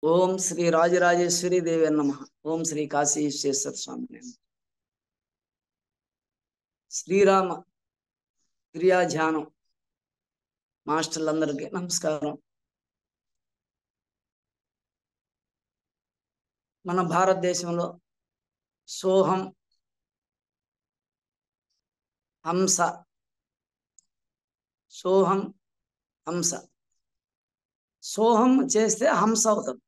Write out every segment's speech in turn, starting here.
ఓం శ్రీ రాజరాజేశ్వరి దేవి నమః. ఓం శ్రీ కాశీ విశ్వేశ్వర స్వామి నమః. శ్రీరామ క్రియాధ్యానం మాస్టర్లందరికీ నమస్కారం. మన భారతదేశంలో సోహం, హంస, సోహం, హంస. సోహం చేస్తే హంస అవుతుంది,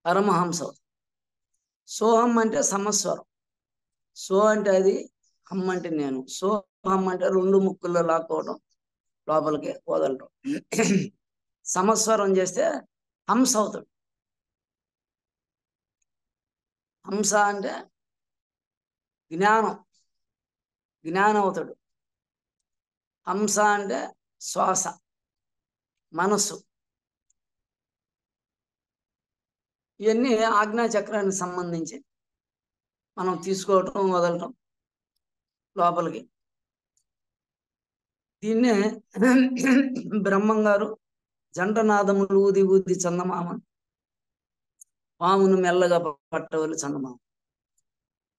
పరమహంస అవుతుంది. సోహం అంటే సమస్వరం. సో అంటే అది, హమ్ అంటే నేను. సోహం అంటే రెండు ముక్కుల్లో లాక్కోవడం, లోపలికి వదలటం. సమస్వరం చేస్తే హంస అవుతాడు. హంస అంటే జ్ఞానం, జ్ఞానం అవుతాడు. హంస అంటే శ్వాస, మనస్సు. ఇవన్నీ ఆజ్ఞా చక్రానికి సంబంధించి మనం తీసుకోవటం, వదలటం లోపలికి. దీన్నే బ్రహ్మం గారు జంటనాదములు ఊది ఊది చందమామ, పామును మెల్లగా పట్టవలు చందమామ.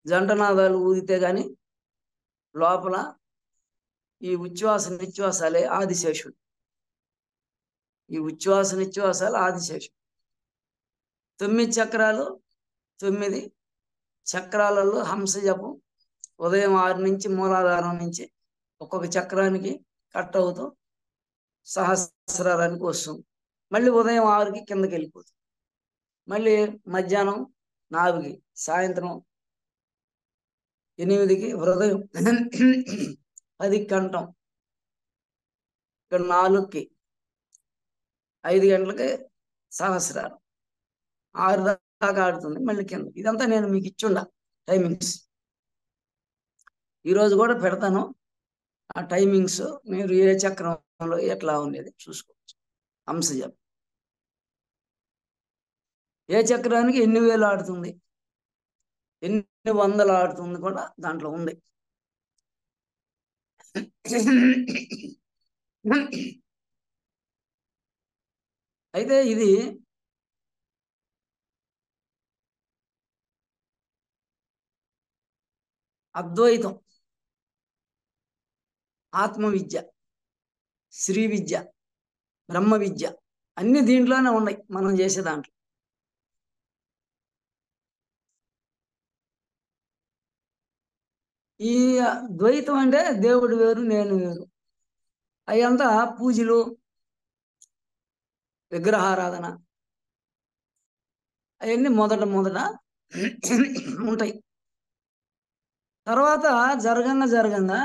జంటనాదాలు ఊదితే గాని లోపల ఈ ఉచ్ఛ్వాస నిశ్వాసాలే ఆదిశేషుడు. ఈ ఉచ్ఛ్వాస నిశ్వాసాలు ఆదిశేషుడు. 9 చక్రాలు, 9 చక్రాలలో హంస జపం ఉదయం 6 నుంచి మూలాధారం నుంచి ఒక్కొక్క చక్రానికి కట్ అవుతూ సహస్రారానికి వస్తుంది. మళ్ళీ ఉదయం 6కి కిందకి వెళ్ళిపోతుంది. మళ్ళీ మధ్యాహ్నం 4కి, సాయంత్రం 8కి, హృదయం 10కి కంఠం, ఇక్కడ 4కి, 5 గంటలకి సహస్రారం, 6 దాకా ఆడుతుంది. మళ్ళీ కింద. ఇదంతా నేను మీకు ఇచ్చుండ టైమింగ్స్. ఈరోజు కూడా పెడతాను ఆ టైమింగ్స్. మీరు ఏ చక్రంలో ఎట్లా ఉండేది చూసుకోవచ్చు. హంస జపం ఏ చక్రానికి ఎన్ని వేలు ఆడుతుంది, ఎన్ని వందలు ఆడుతుంది కూడా దాంట్లో ఉంది. అయితే ఇది అద్వైతం, ఆత్మ విద్య, శ్రీ విద్య, బ్రహ్మ విద్య అన్ని దీంట్లోనే ఉన్నాయి మనం చేసే దాంట్లో. ఈ ద్వైతం అంటే దేవుడు వేరు, నేను వేరు. అయ్యంతా పూజలు, విగ్రహారాధన అవన్నీ మొదట ఉంటాయి. తర్వాత జరగంగా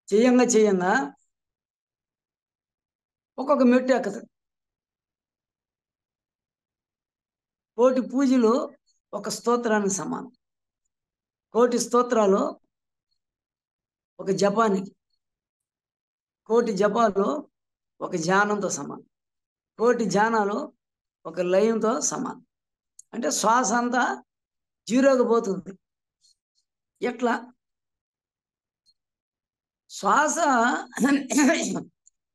చేయంగా ఒక్కొక్క మెట్టు ఎక్కుతుంది. కోటి పూజలు ఒక స్తోత్రానికి సమానం. కోటి స్తోత్రాలు ఒక జపానికి, కోటి జపాలు ఒక ధ్యానంతో సమానం, కోటి ధ్యానాలు ఒక లయంతో సమానం. అంటే శ్వాస అంతా జీరోకి పోతుంది. ఎట్లా శ్వాస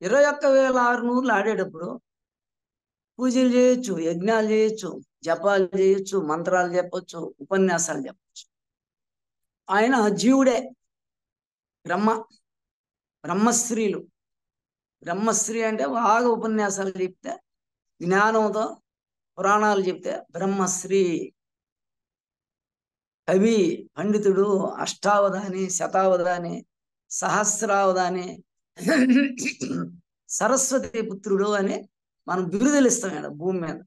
21,600 ఆడేటప్పుడు పూజలు చేయొచ్చు, యజ్ఞాలు చేయొచ్చు, జపాలు చేయొచ్చు, మంత్రాలు చెప్పొచ్చు, ఉపన్యాసాలు చెప్పొచ్చు. ఆయన జీవుడే, బ్రహ్మశ్రీలు. బ్రహ్మశ్రీ అంటే బాగా ఉపన్యాసాలు చెప్తే, జ్ఞానంతో పురాణాలు చెప్తే బ్రహ్మశ్రీ. కవి, పండితుడు, అష్టావధాని, శతావధాని, సహస్రావధాని, సరస్వతి పుత్రుడు అని మనం బిరుదులు ఇస్తాం భూమి మీద.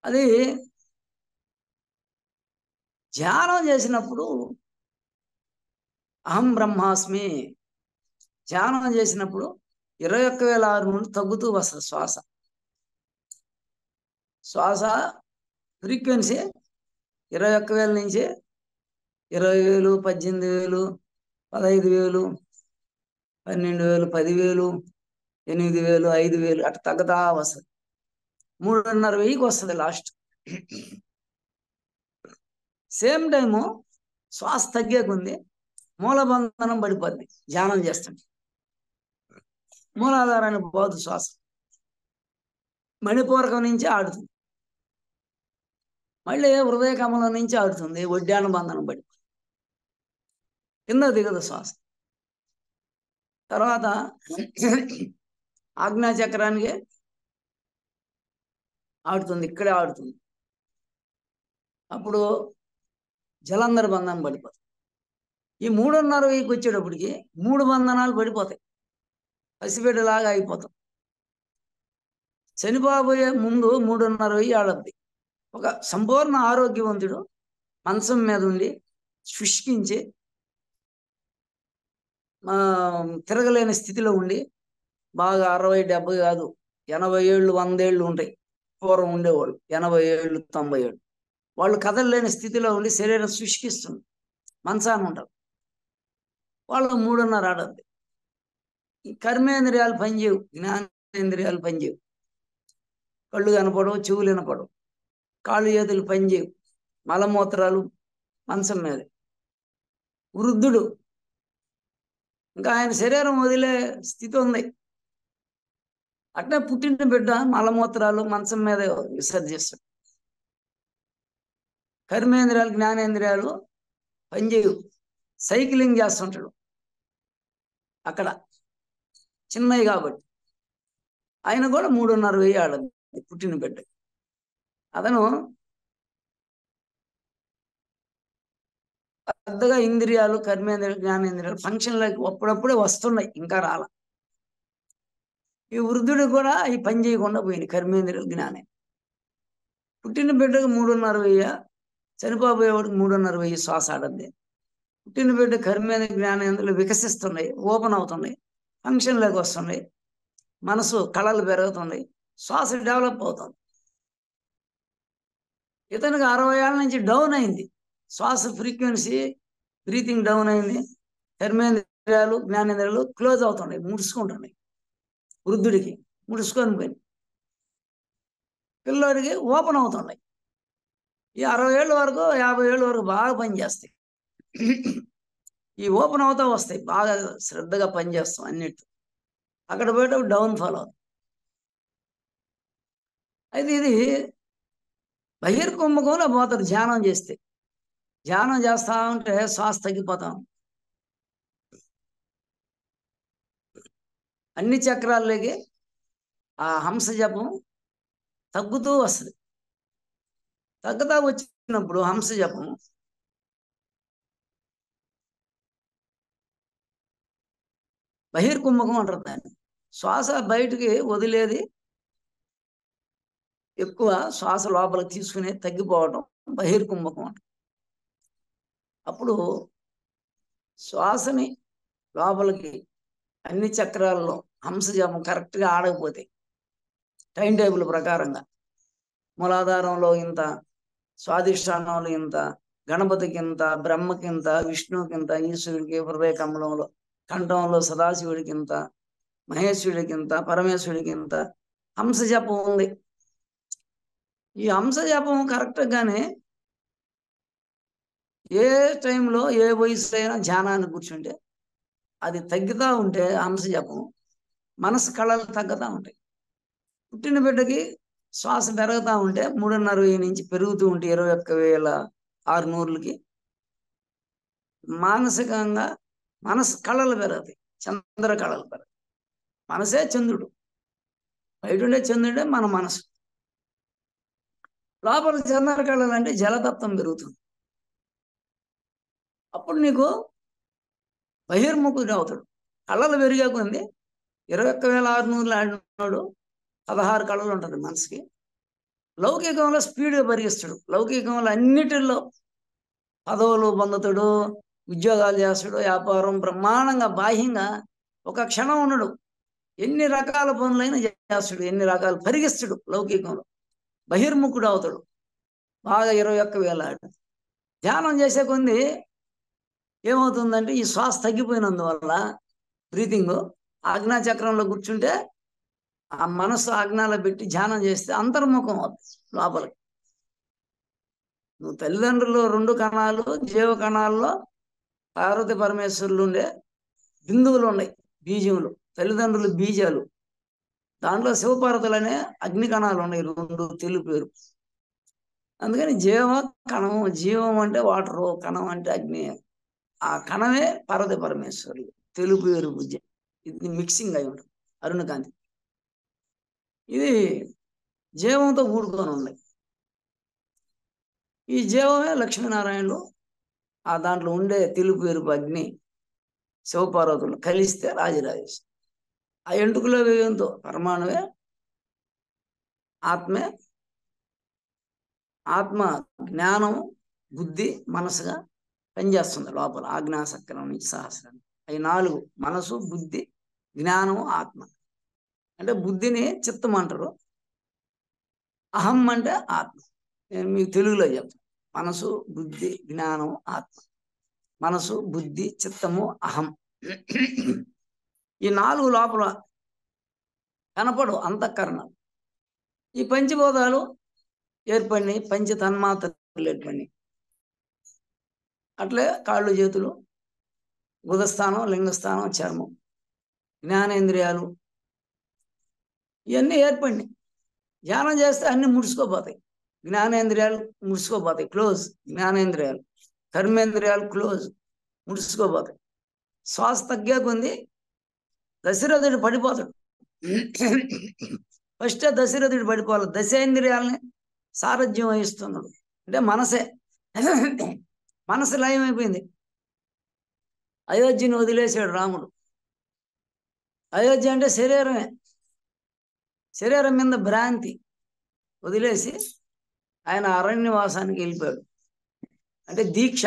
అది ధ్యానం చేసినప్పుడు అహం బ్రహ్మాస్మి, ధ్యానం చేసినప్పుడు 21,600 తగ్గుతూ వస్తుంది శ్వాస ఫ్రీక్వెన్సీ. 21,000 నుంచి 20,000, 18,000, 15,000, 12,000, 10,000, 8,000, 5,000 అట్లా తగ్గుతా వస్తుంది. 3,500కి వస్తుంది లాస్ట్. సేమ్ టైము శ్వాస తగ్గేకుంది, మూలబంధనం పడిపోద్ది ధ్యానం చేస్తుంది. మూలాధారానికి పోదు శ్వాస, మణిపూరకం నుంచి ఆడుతుంది, మళ్ళీ హృదయ కమలం నుంచి ఆడుతుంది, ఉద్యాన బంధనం పడి కింద దిగదు శ్వాస. తర్వాత ఆజ్ఞా చక్రానికి ఆడుతుంది, ఇక్కడే ఆడుతుంది. అప్పుడు జలంధర బంధనం పడిపోతుంది. ఈ 3:30 వచ్చేటప్పటికి 3 బంధనాలు పడిపోతాయి, పసిబిడ్డలాగా అయిపోతాం. చనిపోబోయే ముందు 3:30 ఆడద్ది. ఒక సంపూర్ణ ఆరోగ్యవంతుడు మంచం మీద ఉండి శుష్కించి తిరగలేని స్థితిలో ఉండి బాగా 60-70 కాదు 80 ఏళ్ళు 100 ఏళ్ళు ఉంటాయి పూర్వం ఉండేవాళ్ళు, 80 ఏళ్ళు 90 ఏళ్ళు. వాళ్ళు కదలలేని స్థితిలో ఉండి శరీరం శుష్కిస్తుంది, మంచాన్ని ఉంటారు. వాళ్ళు 3:30 ఆడద్ది. ఈ కర్మేంద్రియాలు పనిచేయవు, జ్ఞానేంద్రియాలు పనిచేయవు. కళ్ళు కనపడవు, చెవులు వినపడవు, కాళ్ళు చేతులు పనిచేయవు, మలమూత్రాలు మంచం మీద. వృద్ధుడు ఇంకా ఆయన శరీరం వదిలే స్థితి ఉంది. అట్లా పుట్టిన బిడ్డ మలమూత్రాలు మంచం మీద విసర్జిస్తాడు. కర్మేంద్రియాలు జ్ఞానేంద్రియాలు పనిచేయవు, సైక్లింగ్ చేస్తుంటాడు అక్కడ చిన్నవి కాబట్టి. ఆయన కూడా 3:30 ఆడదు పుట్టిన బిడ్డ. అతను పెద్దగా ఇంద్రియాలు కర్మేంద్రియాలు జ్ఞానేంద్రియాలు ఫంక్షన్లకి అప్పుడప్పుడే వస్తున్నాయి, ఇంకా రాల. ఈ వృద్ధుడు కూడా ఈ పని చేయకుండా పోయింది కర్మేంద్రియాలు జ్ఞానే. పుట్టిన బిడ్డకు 3:30, చనిపోయేవాడికి 3:30 శ్వాస ఆడద్ది. పుట్టిన బిడ్డ కర్మేంద్రియ జ్ఞానేంద్రియాలు వికసిస్తున్నాయి, ఓపెన్ అవుతున్నాయి, ఫంక్షన్లోకి వస్తున్నాయి, మనసు కళలు పెరుగుతున్నాయి, శ్వాస డెవలప్ అవుతుంది. ఇతనికి 60 ఏళ్ళ నుంచి డౌన్ అయింది శ్వాస ఫ్రీక్వెన్సీ, బ్రీతింగ్ డౌన్ అయింది. కర్మేంద్రియాలు జ్ఞానేంద్రియాలు క్లోజ్ అవుతున్నాయి, ముడుచుకుంటున్నాయి. వృద్ధుడికి ముడుచుకొని పోయింది, పిల్లోడికి ఓపెన్ అవుతున్నాయి. ఈ 60 ఏళ్ళ వరకు 50 ఏళ్ళ వరకు బాగా పనిచేస్తాయి. ఈ ఓపెన్ అవుతా వస్తాయి, బాగా శ్రద్ధగా పనిచేస్తాం అన్నిటి. అక్కడ పోయేటప్పుడు డౌన్ ఫాల్ అవుతుంది. అయితే ఇది బహిర్కుంభకంలో పోతారు ధ్యానం చేస్తే. ధ్యానం చేస్తా ఉంటే శ్వాస తగ్గిపోతాం, అన్ని చక్రాల్లోకి ఆ హంస జపం తగ్గుతూ వస్తుంది. తగ్గుతా వచ్చినప్పుడు హంస జపం బహిర్కుంభకం అంటారు దాన్ని. శ్వాస బయటికి వదిలేది ఎక్కువ, శ్వాస లోపలికి తీసుకునే తగ్గిపోవడం బహిర్కుంభకం అంటారు. అప్పుడు శ్వాసని లోపలికి అన్ని చక్రాల్లో హంస జపం కరెక్ట్గా ఆడకపోతే టైం టేబుల్ ప్రకారంగా మూలాధారంలో ఇంత, స్వాధిష్టానంలో ఇంత, గణపతికి ఇంత, బ్రహ్మకి ఇంత, విష్ణువుకి ఇంత, ఈశ్వరుడికి హృదయ కమలంలో, కంఠంలో సదాశివుడికి ఇంత, మహేశ్వరుడికి ఇంత, పరమేశ్వరుడికి ఇంత హంస జపం ఉంది. ఈ హంస జపం కరెక్ట్గానే ఏ టైంలో ఏ వయసు అయినా ధ్యానాన్ని కూర్చుంటే అది తగ్గుతూ ఉంటే హంస జపం మనసు కళలు తగ్గుతూ ఉంటాయి. పుట్టిన బిడ్డకి శ్వాస పెరుగుతూ ఉంటే 3:30 నుంచి పెరుగుతూ ఉంటే 21,600కి మానసికంగా మనసు కళలు పెరుగుతాయి, చంద్ర కళలు పెరుగుతాయి. మనసే చంద్రుడు, బయట ఉండే చంద్రుడే మన మనసు. లోపల చంద్ర కళలు అంటే జలతత్వం పెరుగుతుంది. అప్పుడు నీకు బహిర్ముఖుడు అవుతాడు. కళలు పెరిగే కొంది 21,600 ఆడినాడు 16 కళలు ఉంటుంది మనసుకి. లౌకికంలో స్పీడ్గా పరిగిస్తాడు, లౌకికంలో అన్నిటిల్లో పదవులు పొందుతాడు, ఉద్యోగాలు చేస్తాడు, వ్యాపారం బ్రహ్మాండంగా బాహ్యంగా ఒక క్షణం ఉండడు, ఎన్ని రకాల పనులైనా చేస్తాడు, ఎన్ని రకాలు పరిగిస్తాడు. లౌకికంలో బహిర్ముఖుడు అవుతాడు, బాగా 21,000 ఆడు. ధ్యానం చేసే కొంది ఏమవుతుందంటే ఈ శ్వాస తగ్గిపోయినందువల్ల బ్రీతింగ్ ఆజ్ఞాచక్రంలో కూర్చుంటే ఆ మనసు ఆజ్ఞాలో పెట్టి ధ్యానం చేస్తే అంతర్ముఖం అవుతుంది లోపలికి. నువ్వు తల్లిదండ్రులు 2 కణాలు జీవ కణాల్లో పార్వతి పరమేశ్వరులు ఉండే బిందువులు ఉన్నాయి, బీజములు. తల్లిదండ్రులు బీజాలు. దాంట్లో శివపార్వతులనే అగ్ని కణాలు ఉన్నాయి, 2 తెలుపు ఎరుపు. అందుకని కణం, జీవం అంటే వాటరు, కణం అంటే అగ్ని. ఆ కణమే పార్వతీ పరమేశ్వరులు, తెలుపు ఎరుపు. ఇది మిక్సింగ్ అయి ఉంటుంది అరుణకాంతి. ఇది జీవంతో కూడుకొని ఉన్నాయి. ఈ జీవమే లక్ష్మీనారాయణులు. ఆ దాంట్లో ఉండే తెలుపు ఎరుపు అగ్ని శివపార్వతులు కలిస్తే రాజరాజేశ్వరి. ఆ ఎంటుకలో వేయంతో పరమాణువే ఆత్మే. ఆత్మ జ్ఞానం, బుద్ధి, మనసుగా పనిచేస్తుంది లోపల. ఆజ్ఞాచక్రం నుంచి సహస్రం. అవి 4: మనసు, బుద్ధి, జ్ఞానం, ఆత్మ. అంటే బుద్ధిని చిత్తం అంటారు, అహం అంటే ఆత్మ. నేను మీకు తెలుగులో చెప్తాను. మనసు, బుద్ధి, జ్ఞానం, ఆత్మ. మనసు, బుద్ధి, చిత్తము, అహం. ఈ 4 లోపల కనపడు అంతఃకరణాలు. ఈ పంచభూతాలు ఏర్పడినాయి, పంచ తన్మాత్రలు ఏర్పడినాయి. అట్లే కాళ్ళు, చేతులు, బుధస్థానం, లింగస్థానం, చర్మం, జ్ఞానేంద్రియాలు ఇవన్నీ ఏర్పడినాయి. ధ్యానం చేస్తే అన్ని ముడుచుకోపోతాయి. జ్ఞానేంద్రియాలు ముడుచుకోపోతాయి, క్లోజ్. జ్ఞానేంద్రియాలు, కర్మేంద్రియాలు క్లోజ్, ముడుచుకోపోతాయి. శ్వాస తగ్గే కొంది దశరథుడు పడిపోతాడు. ఫస్ట్ దశరథుడు పడిపోవాలి. దశేంద్రియాలని సారథ్యం వహిస్తున్నాడు అంటే మనసే. మనసు లయమైపోయింది. అయోధ్యను వదిలేశాడు రాముడు. అయోధ్య అంటే శరీరమే. శరీరం మీద భ్రాంతి వదిలేసి ఆయన అరణ్యవాసానికి వెళ్ళిపోయాడు. అంటే దీక్ష,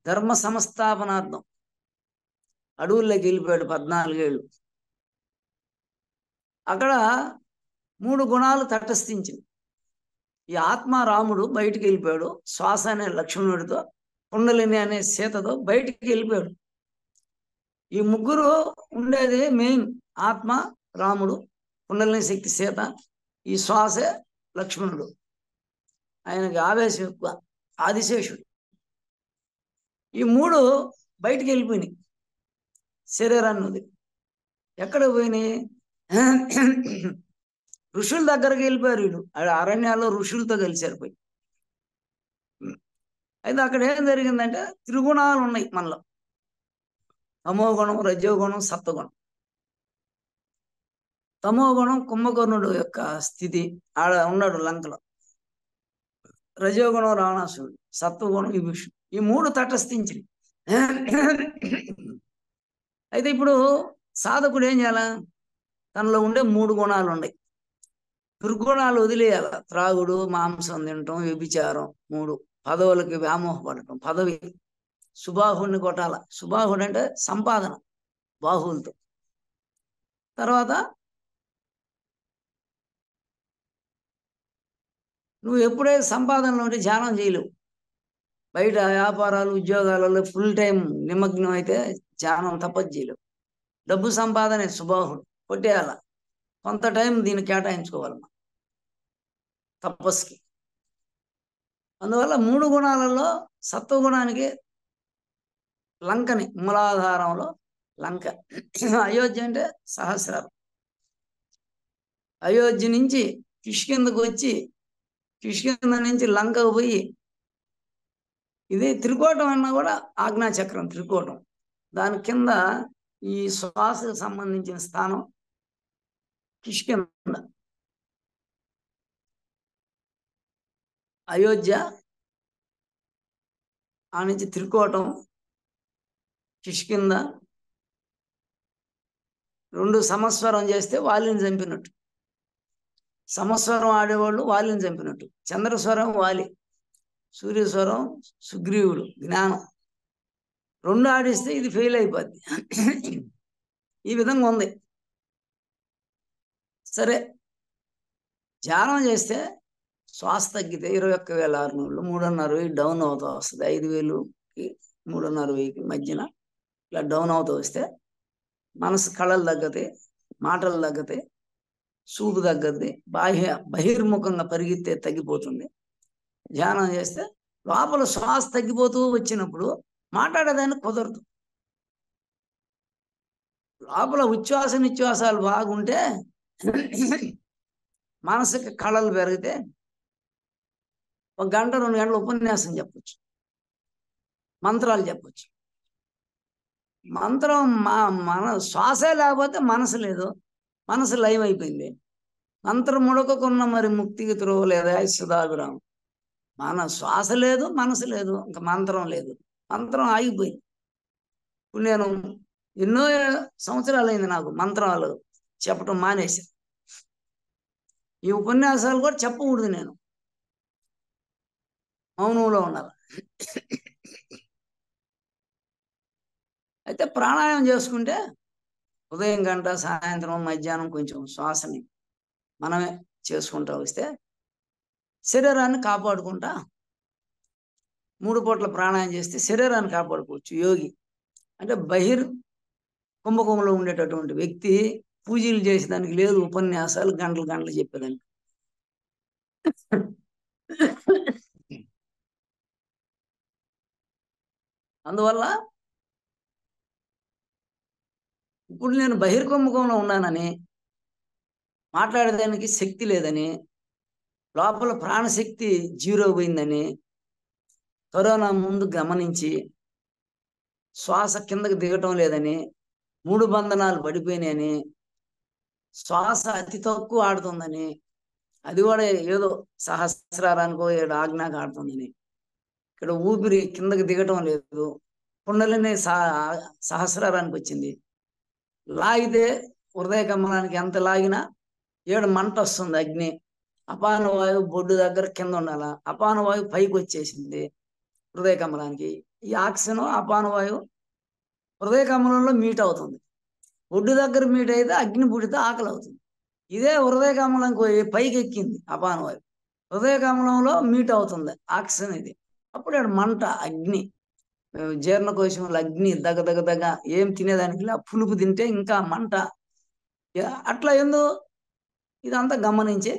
ధర్మ సంస్థాపనార్థం అడవుల్లోకి వెళ్ళిపోయాడు 14 ఏళ్ళు. అక్కడ 3 గుణాలు తటస్థించింది. ఈ ఆత్మ రాముడు బయటికి వెళ్ళిపోయాడు. శ్వాస అనే లక్ష్మణుడితో, కుండలిని అనే సీతతో బయటికి వెళ్ళిపోయాడు. ఈ ముగ్గురు ఉండేది మెయిన్. ఆత్మ రాముడు, కుండలిని శక్తి సీత, ఈ శ్వాసే లక్ష్మణుడు. ఆయనకి ఆవేశం ఎక్కువ, ఆదిశేషుడు. ఈ 3 బయటికి వెళ్ళిపోయినాయి శరీరాన్ని. ఎక్కడ పోయినాయి? ఋషుల దగ్గరికి వెళ్ళిపోయారు వీళ్ళు. అరణ్యాల్లో ఋషులతో కలిసారు పోయి. అయితే అక్కడ ఏం జరిగిందంటే త్రిగుణాలు ఉన్నాయి మనలో. తమోగుణం, రజోగుణం, సత్వగుణం. తమోగుణం కుంభకర్ణుడు యొక్క స్థితి, ఆడ ఉన్నాడు లంకలో. రజోగుణం రావణాసురుడు, సత్వగుణం విభీషణుడు. ఈ 3 తటస్థించింది. అయితే ఇప్పుడు సాధకుడు ఏం చేయాలా? తనలో ఉండే 3 గుణాలు ఉన్నాయి. దుర్గుణాలు వదిలేయాల. త్రాగుడు, మాంసం తినటం, వ్యభిచారం, 3. పదవులకి వ్యామోహపడటం. పదవి, సుబాహుడిని కొట్టాల. సుబాహుడు అంటే సంపాదన, బాహువులతో. తర్వాత నువ్వు ఎప్పుడైతే సంపాదనలో ఉంటే ధ్యానం చేయలేవు. బయట వ్యాపారాలు, ఉద్యోగాలలో ఫుల్ టైం నిమగ్నం అయితే ధ్యానం తప్పదు చేయలేవు. డబ్బు సంపాదనే సుబాహుడు, కొట్టేయాల. కొంత టైం దీన్ని కేటాయించుకోవాలి తపస్సుకి. అందువల్ల 3 గుణాలలో సత్వగుణానికి లంకని, మూలాధారంలో లంక. అయోధ్య అంటే సహస్రాలు. అయోధ్య నుంచి కిష్కిందకు వచ్చి, కిష్కింద నుంచి లంకకు పోయి, ఇది త్రికోటం అన్నా కూడా ఆజ్ఞాచక్రం త్రికోటం. దాని కింద ఈ శ్వాసకు సంబంధించిన స్థానం కిష్కింద. అయోధ్య ఆ నుంచి త్రికోటం, కిష్కింద 2 సమస్వరం చేస్తే వాలిని చంపినట్టు. సమస్వరం ఆడేవాళ్ళు వాలిని చంపినట్టు. చంద్రస్వరం వాలి, సూర్యస్వరం సుగ్రీవుడు, జ్ఞానం. 2 ఆడిస్తే ఇది ఫెయిల్ అయిపోద్ది. ఈ విధంగా ఉంది. సరే, ధ్యానం చేస్తే శ్వాస తగ్గితే 21,600, 3,500 డౌన్ అవుతూ వస్తుంది. 5,000కి 3,500కి మధ్యన ఇలా డౌన్ అవుతూ వస్తే మనసు, కళలు తగ్గతాయి, మాటలు తగ్గతాయి, చూపు తగ్గద్ది, బహిర్ముఖంగా పరిగెత్తే తగ్గిపోతుంది. ధ్యానం చేస్తే లోపల శ్వాస తగ్గిపోతూ వచ్చినప్పుడు మాట్లాడేదాన్ని కుదరదు. లోపల ఉచ్ఛ్వాస నిశ్వాసాలు బాగుంటే మానసిక కళలు పెరిగితే 1 గంట 2 గంటలు ఉపన్యాసం చెప్పొచ్చు, మంత్రాలు చెప్పొచ్చు. మంత్రం మన శ్వాసే లేకపోతే మనసు లేదు, మనసు లయం అయిపోయింది. మంత్రం ముడకకున్న మరి ముక్తికి త్రోవ లేదా సుధాభిరామం. మన శ్వాస లేదు, మనసు లేదు, ఇంకా మంత్రం లేదు, మంత్రం ఆగిపోయింది. ఇప్పుడు నేను ఎన్నో సంవత్సరాలైంది నాకు మంత్రాలు చెప్పటం మానేసి. ఈ ఉపన్యాసాలు కూడా చెప్పకూడదు, నేను మౌనంలో ఉండాలి. అయితే ప్రాణాయామం చేసుకుంటే ఉదయం గంట, సాయంత్రం, మధ్యాహ్నం కొంచెం శ్వాసని మనమే చేసుకుంటూ వస్తే శరీరాన్ని కాపాడుకుంటా 3 పూట్ల ప్రాణాయామం చేస్తే శరీరాన్ని కాపాడుకోవచ్చు. యోగి అంటే కుంభకోణంలో ఉండేటటువంటి వ్యక్తి పూజలు చేసేదానికి లేదు, ఉపన్యాసాలు గంటలు గంటలు చెప్పేదానికి. అందువల్ల ఇప్పుడు నేను బహిర్కుంభకంలో ఉన్నానని, మాట్లాడేదానికి శక్తి లేదని, లోపల ప్రాణశక్తి 0 పోయిందని కరోనా ముందు గమనించి శ్వాస కిందకి దిగటం లేదని, 3 బంధనాలు పడిపోయినాయని, శ్వాస అతి తక్కువ ఆడుతుందని, అది కూడా ఏదో సహస్రారానికో 7 ఆజ్ఞకు ఆడుతుందని, ఇక్కడ ఊపిరి కిందకి దిగటం లేదు, కుండలిని సహస్రారానికి వచ్చింది, లాగితే హృదయ కమలానికి ఎంత లాగినా 7 మంట వస్తుంది, అగ్ని. అపాన వాయువు బొడ్డు దగ్గర కింద ఉండాల, అపాన వాయువు పైకి వచ్చేసింది హృదయ కమలానికి. ఈ ఆక్సిజన్ అపాన వాయువు హృదయ కమలంలో మీట్ అవుతుంది. ఒడ్డు దగ్గర మీట్ అయితే అగ్ని పుడితే ఆకలి అవుతుంది. ఇదే హృదయ కమలంకి పైకి ఎక్కింది అపాన వాయువు, హృదయ కమలంలో మీట్ అవుతుంది ఆక్సిజన్. ఇది అప్పుడు మంట, అగ్ని, జీర్ణకోశంలో అగ్ని దగ్గ దగ్గ దగ్గ. ఏం తినేదానికి పులుపు తింటే ఇంకా మంట. అట్లా ఇదంతా గమనించి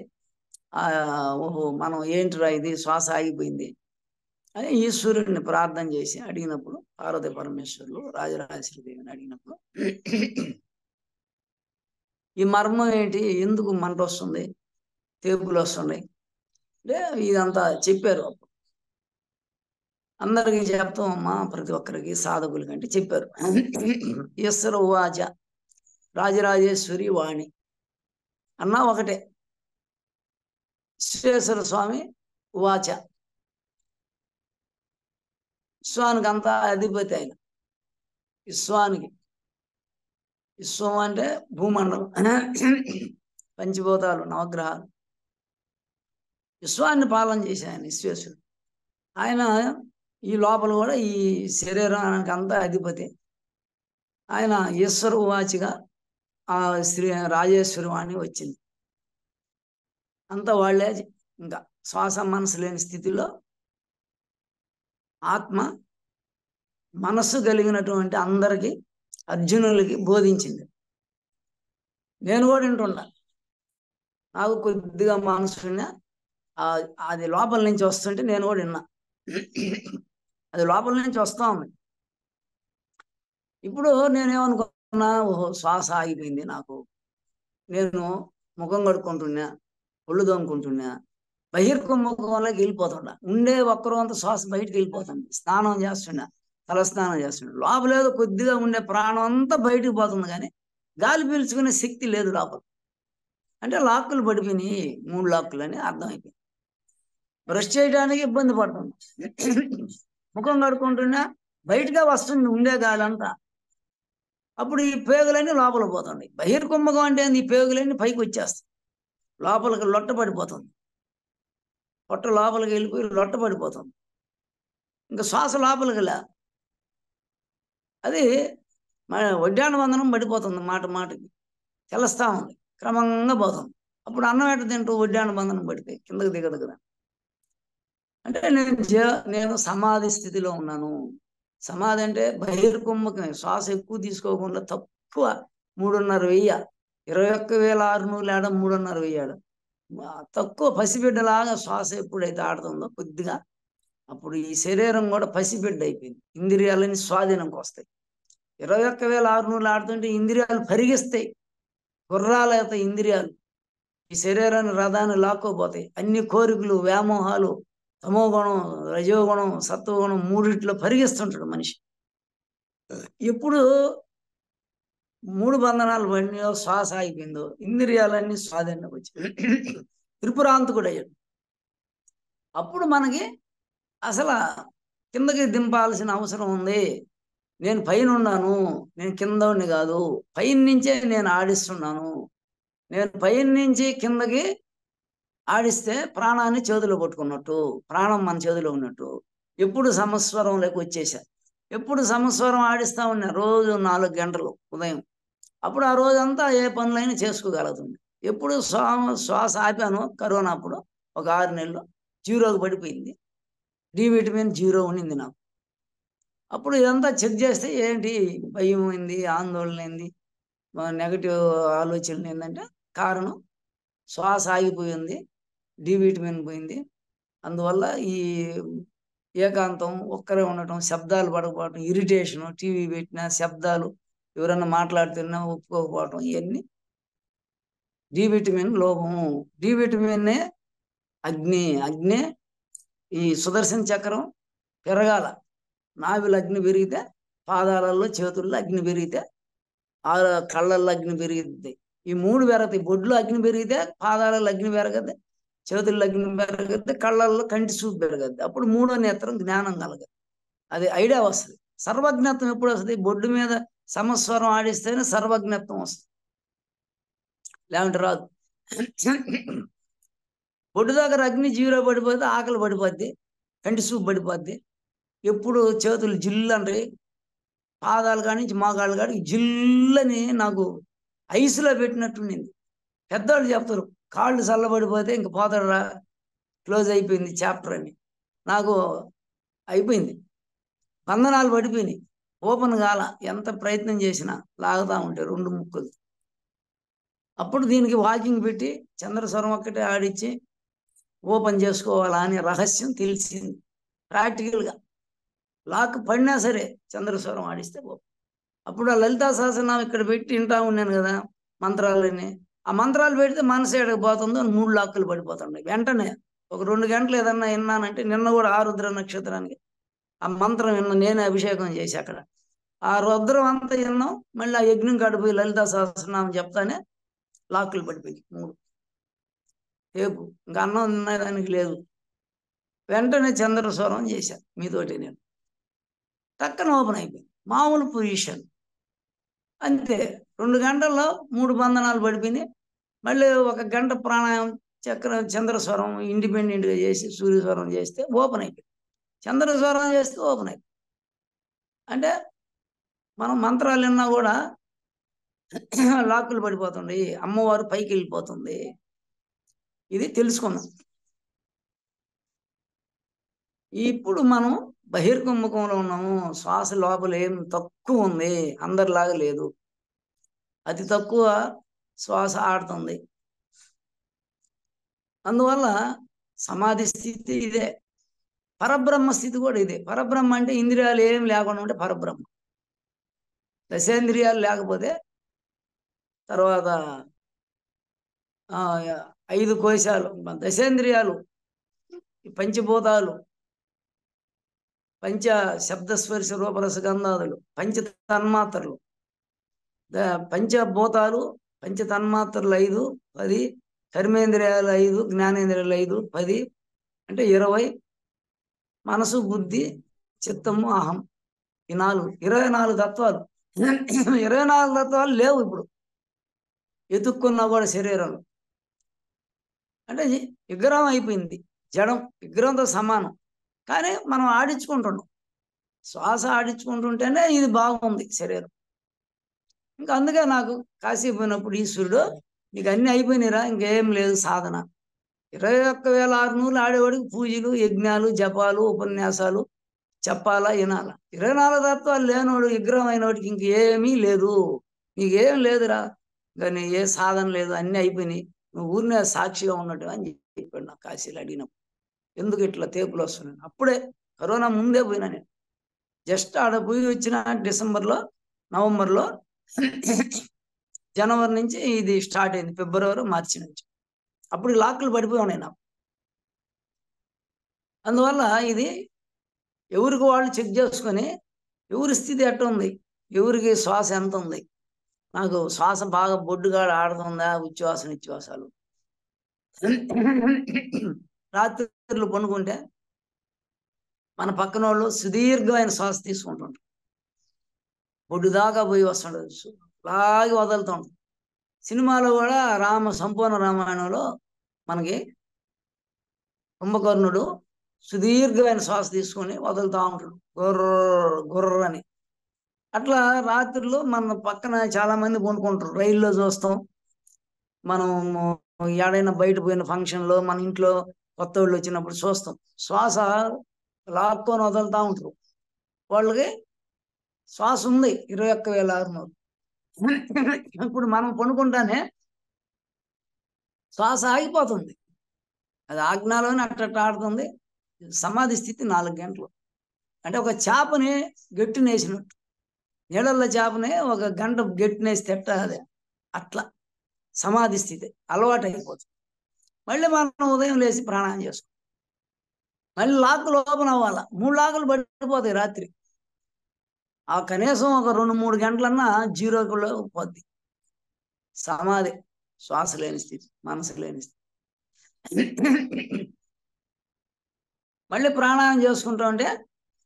ఓహో మనం ఏంటిరా ఇది, శ్వాస ఆగిపోయింది అని ఈశ్వరుడిని ప్రార్థన చేసి అడిగినప్పుడు, పార్వతీ పరమేశ్వరులు రాజరాజేశ్వరి దేవిని అడిగినప్పుడు, ఈ మర్మం ఏంటి, ఎందుకు మంట వస్తుంది, తేపులు వస్తున్నాయి అంటే ఇదంతా చెప్పారు. అందరికీ చెప్తామమ్మా, ప్రతి ఒక్కరికి సాధకులకి అంటే చెప్పారు. ఈశ్వర ఉవాచ రాజరాజేశ్వరి వాణి అన్నా ఒకటే. విశ్వేశ్వర స్వామి ఉవాచ, విశ్వానికి అంతా అధిపతి ఆయన. విశ్వానికి, విశ్వం అంటే భూమండలం, పంచభూతాలు, నవగ్రహాలు, విశ్వాన్ని పాలన చేసే ఆయన విశ్వేశ్వరుడు. ఆయన ఈ లోపల కూడా ఈ శరీరానికి అంతా అధిపతి ఆయన. ఈశ్వర ఉవాచిగా ఆ శ్రీ రాజేశ్వరి వాణి వచ్చింది. అంతా వాళ్ళే. ఇంకా శ్వాస మనసు లేని స్థితిలో ఆత్మ మనస్సు కలిగినటువంటి అందరికీ, అర్జునులకి బోధించింది. నేను కూడా వింటున్నా, నాకు కొద్దిగా మనసు అది లోపల నుంచి వస్తుంటే నేను కూడా విన్నా. అది లోపల నుంచి వస్తా ఉంది. ఇప్పుడు నేనేమనుకున్నా, ఓహో శ్వాస ఆగిపోయింది నాకు, నేను ముఖం కడుక్కుంటున్నా, ఒళ్ళు దొంగకుంటున్నా, బహిర్కుంభకంలోకి వెళ్ళిపోతుండా. ఉండే ఒక్కరు అంత శ్వాస బయటికి వెళ్ళిపోతుంది. స్నానం చేస్తున్నా, తలస్నానం చేస్తున్నా, లోపలేదో కొద్దిగా ఉండే ప్రాణం అంతా బయటికి పోతుంది, కానీ గాలి పీల్చుకునే శక్తి లేదు లోపల. అంటే లాక్కులు పడిపోయినాయి, 3 లాక్కులు అని అర్థమైపోయింది. బ్రష్ చేయడానికి ఇబ్బంది పడుతుంది, ముఖం కడుక్కుంటున్నా బయటగా వస్తుంది ఉండే గాలి అంతా. అప్పుడు ఈ పేగులన్నీ లోపల పోతుంది. బహిర్కుంభకం అంటే ఈ పేగులన్నీ పైకి వచ్చేస్తాయి, లోపలికి లొట్ట పడిపోతుంది, పొట్ట లోపలికి వెళ్ళిపోయి లొట్ట పడిపోతుంది, ఇంకా శ్వాస లోపలికి లే. అది మన వడ్డాణ బంధనం పడిపోతుంది, మాట మాటకి తెలుస్తా ఉంది, క్రమంగా పోతుంది. అప్పుడు అన్నం ఎట్ట తింటూ వడ్డాణ బంధనం పడితే కిందకి దిగదు కదా. అంటే నేను సమాధి స్థితిలో ఉన్నాను. సమాధి అంటే బహిర్కుంభకం, శ్వాస ఎక్కువ తీసుకోకుండా తక్కువ 3,500, 21,600 ఆడ 3,500 తక్కువ పసిబిడ్డలాగా శ్వాస ఎప్పుడైతే ఆడుతుందో కొద్దిగా, అప్పుడు ఈ శరీరం కూడా పసిబిడ్డ అయిపోయింది, ఇంద్రియాలని స్వాధీనంకి వస్తాయి. 21,600 ఆడుతుంటే ఇంద్రియాలు పరిగిస్తాయి. గుర్రాలేత ఇంద్రియాలు ఈ శరీరాన్ని రథాన్ని లాక్కోపోతాయి. అన్ని కోరికలు, వ్యామోహాలు, తమోగుణం, రజోగుణం, సత్వగుణం మూడిట్లో పరిగిస్తుంటాడు మనిషి. ఎప్పుడు 3 బంధనాలు పడినాయో, శ్వాస ఆగిపోయిందో, ఇంద్రియాలన్నీ స్వాధీనంలోకి వచ్చాయి. త్రిపురాంతకుడు అయ్యాడు. అప్పుడు మనకి అసలు కిందకి దింపాల్సిన అవసరం ఉంది. నేను పైన ఉన్నాను, నేను కిందోడిని కాదు, పైన నుంచే నేను ఆడిస్తున్నాను. నేను పైన నుంచి కిందకి ఆడిస్తే ప్రాణాన్ని చేతిలో పట్టుకున్నట్టు, ప్రాణం మన చేతిలో ఉన్నట్టు. ఎప్పుడు సమస్వరంలోకి వచ్చేసా. ఎప్పుడు సమస్వరం ఆడిస్తూ ఉన్నా రోజు 4 గంటలు ఉదయం. అప్పుడు ఆ రోజంతా ఏ పనులైనా చేసుకోగలుగుతుంది. ఎప్పుడు శ్వాస ఆపాను కరోనా అప్పుడు ఒక 6 నెలలు 0కి పడిపోయింది. డి విటమిన్ 0 ఉండింది నాకు. అప్పుడు ఇదంతా చెక్ చేస్తే ఏంటి భయం అయింది, ఆందోళన అయింది, నెగటివ్ ఆలోచనలు ఏంటంటే కారణం శ్వాస ఆగిపోయింది, డి విటమిన్ పోయింది. అందువల్ల ఈ ఏకాంతం, ఒక్కరే ఉండటం, శబ్దాలు పడకపోవటం, ఇరిటేషను, టీవీ పెట్టినా శబ్దాలు, ఎవరన్నా మాట్లాడుతున్నా ఒప్పుకోకపోవటం, ఇవన్నీ డి విటమిన్ లోపము. డి విటమిన్నే అగ్ని. అగ్ని ఈ సుదర్శన చక్రం పెరగాల. నాభిలో అగ్ని పెరిగితే, పాదాలలో చేతుల్లో అగ్ని పెరిగితే, ఆ కళ్ళల్లో అగ్ని పెరిగిద్ది. ఈ 3 పెరగతాయి. బొడ్లో అగ్ని పెరిగితే పాదాలలో అగ్ని పెరగద్ది, చేతుల్లో అగ్ని పెరగద్ది, కళ్ళల్లో కంటి చూపు పెరగద్ది. అప్పుడు 3వ నేత్రం జ్ఞానం కలగదు. అది ఐడియా వస్తుంది. సర్వజ్ఞత్వం ఎప్పుడు వస్తుంది? బొడ్డు మీద సమస్వరం ఆడిస్తేనే సర్వజ్ఞత్వం వస్తుంది, లేకుంటే రాదు. బొడ్డు దగ్గర అగ్ని 0 పడిపోతే ఆకలి పడిపోద్ది, కంటి చూపు పడిపోద్ది. ఎప్పుడు చేతులు జిల్లంటాయి, పాదాలు కానించి మోకాళ్ళు కాడికి జిల్లని నాకు ఐసులో పెట్టినట్టుండింది. పెద్దవాళ్ళు చెప్తారు కాళ్ళు చల్లబడిపోతే ఇంక పోతాడురా, క్లోజ్ అయిపోయింది చాప్టర్ అని. నాకు అయిపోయింది, బంధనాలు పడిపోయినాయి, ఓపెన్ కాల. ఎంత ప్రయత్నం చేసినా లాగుతూ ఉంటే 2 ముక్కులు. అప్పుడు దీనికి వాకింగ్ పెట్టి చంద్రస్వరం ఒక్కటే ఆడిచ్చి ఓపెన్ చేసుకోవాలా అని రహస్యం తెలిసింది. ప్రాక్టికల్గా లాక్ పడినా సరే చంద్రస్వరం ఆడిస్తే ఓపెన్. అప్పుడు ఆ లలితా సహస్రనామం ఇక్కడ పెట్టి వింటా ఉన్నాను కదా మంత్రాలని. ఆ మంత్రాలు పెడితే మనసు ఎక్కడికి పోతుందో 3 లాక్కులు పడిపోతున్నాయి వెంటనే. ఒక 2 గంటలు ఏదన్నా విన్నానంటే, నిన్న కూడా ఆరుద్ర నక్షత్రానికి ఆ మంత్రం విన్నా, నేనే అభిషేకం చేసి అక్కడ ఆ రుద్రం అంతా విన్నాం. మళ్ళీ ఆ యజ్ఞం కాడిపోయి లలితా సహస్రనామం చెప్తానే లాక్కులు పడిపోయి 3 రేపు ఇంకా అన్నం తినడానికి లేదు. వెంటనే చంద్రస్వరం చేశాను మీతోటి నేను. టక్కన ఓపెన్ అయిపోయింది, మామూలు పొజిషన్ అంతే. 2 గంటల్లో 3 బంధనాలు పడిపోయినాయి. మళ్ళీ 1 గంట ప్రాణాయామం, చంద్రస్వరం ఇండిపెండెంట్గా చేసి సూర్యస్వరం చేస్తే ఓపెన్ అయిపోయింది. చంద్రస్వరం చేస్తే ఓపెన్ అయిపోయింది. అంటే మనం మంత్రాలు విన్నా కూడా లాక్కులు పడిపోతుంది, అమ్మవారు పైకి వెళ్ళిపోతుంది. ఇది తెలుసుకున్నాం. ఇప్పుడు మనం బహిర్ముఖంలో ఉన్నాము. శ్వాస లోపల ఏం తక్కువ ఉంది, అందరిలాగా లేదు, అతి తక్కువ శ్వాస ఆడుతుంది. అందువల్ల సమాధి స్థితి ఇదే, పరబ్రహ్మ స్థితి కూడా ఇదే. పరబ్రహ్మ అంటే ఇంద్రియాలు ఏం లేకుండా ఉంటే పరబ్రహ్మ. దశేంద్రియాలు లేకపోతే తర్వాత 5 కోశాలు, దశేంద్రియాలు, పంచభూతాలు, పంచ శబ్దస్పర్శ రూపరసగంధాదులు, పంచ తన్మాత్రలు, పంచభూతాలు, పంచ తన్మాత్రలు 5, 10, కర్మేంద్రియాలు 5, జ్ఞానేంద్రియాలు 5, 10 అంటే 20, మనసు, బుద్ధి, చిత్తము, అహం, ఈ 24 తత్వాలు. 24 తత్వాలు లేవు ఇప్పుడు ఎతుక్కున్నా కూడా శరీరంలో. అంటే విగ్రహం అయిపోయింది, జడం విగ్రహంతో సమానం. కానీ మనం ఆడించుకుంటున్నాం, శ్వాస ఆడించుకుంటుంటేనే ఇది బాగుంది శరీరం. ఇంకా అందుకే నాకు కాశీ పోయినప్పుడు ఈశ్వరుడు, నీకు అన్నీ అయిపోయినాయిరా, ఇంకేం లేదు సాధన. 21,600 ఆడేవాడికి పూజలు, యజ్ఞాలు, జపాలు, ఉపన్యాసాలు చెప్పాలా, వినాలా. 24 తత్వాలు లేనివాడు, విగ్రహం అయినవాడికి ఇంకేమీ లేదు, నీకేం లేదురా, కానీ ఏ సాధన లేదు, అన్నీ అయిపోయినాయి, నువ్వు ఊరినే సాక్షిగా ఉన్నట్టు అని చెప్పాడు నాకు కాశీలో అడిగినప్పుడు. ఎందుకు ఇట్లా తేపులు వస్తున్నాయి? అప్పుడే కరోనా ముందే పోయినా నేను. జస్ట్ ఆడ పోయి వచ్చిన డిసెంబర్లో నవంబర్లో జనవరి నుంచి ఇది స్టార్ట్ అయింది, ఫిబ్రవరి మార్చి నుంచి. అప్పుడు లాక్లు పడిపోయి ఉన్నాయి నాకు. అందువల్ల ఇది ఎవరికి వాళ్ళు చెక్ చేసుకొని ఎవరి స్థితి ఎట్ట ఉంది, ఎవరికి శ్వాస ఎంత ఉంది, నాకు శ్వాస బాగా బొడ్డుగా ఆడుతుందా, ఉచ్ఛ్వాస నిశ్వాసాలు. రాత్రులు పనుకుంటే మన పక్కన వాళ్ళు సుదీర్ఘమైన శ్వాస తీసుకుంటుంటారు, బొడ్డు దాకా పోయి వస్తుండదు, అలాగే వదులుతూ ఉంటుంది. సినిమాలో కూడా సంపూర్ణ రామాయణంలో మనకి కుంభకర్ణుడు సుదీర్ఘమైన శ్వాస తీసుకొని వదులుతూ ఉంటాడు, గుర్ర గుర్ర అని. అట్లా రాత్రులు మన పక్కన చాలా మంది కొనుక్కుంటారు, రైల్లో చూస్తాం, మనం ఎక్కడైనా బయట పోయిన ఫంక్షన్లో, మన ఇంట్లో కొత్త వాళ్ళు వచ్చినప్పుడు చూస్తాం, శ్వాస లాక్కొని వదులుతూ ఉంటారు. వాళ్ళకి శ్వాస ఉంది 21,600. ఇప్పుడు మనం కొనుక్కుంటానే శ్వాస ఆగిపోతుంది, అది ఆజ్ఞాలోనే అట్ట ఆడుతుంది. సమాధి స్థితి 4 గంటలు. అంటే ఒక చేపని గట్టినేసినట్టు, నీళ్ళల్లో చేపని ఒక గంట గట్టినేసి తిట్టాలి, అట్లా సమాధి స్థితి అలవాటు అయిపోతుంది. మళ్ళీ మనం ఉదయం లేచి ప్రాణాయామం చేసుకోవాలి, మళ్ళీ లాక్కులు ఓపెన్ అవ్వాలి. 3 లాకులు పడిపోతాయి రాత్రి. ఆ కనీసం ఒక 2-3 గంటలన్నా జీరోలో పోద్ది సమాధి, శ్వాస లేని స్థితి, మనసు లేని స్థితి. మళ్ళీ ప్రాణాయామం చేసుకుంటూ ఉంటే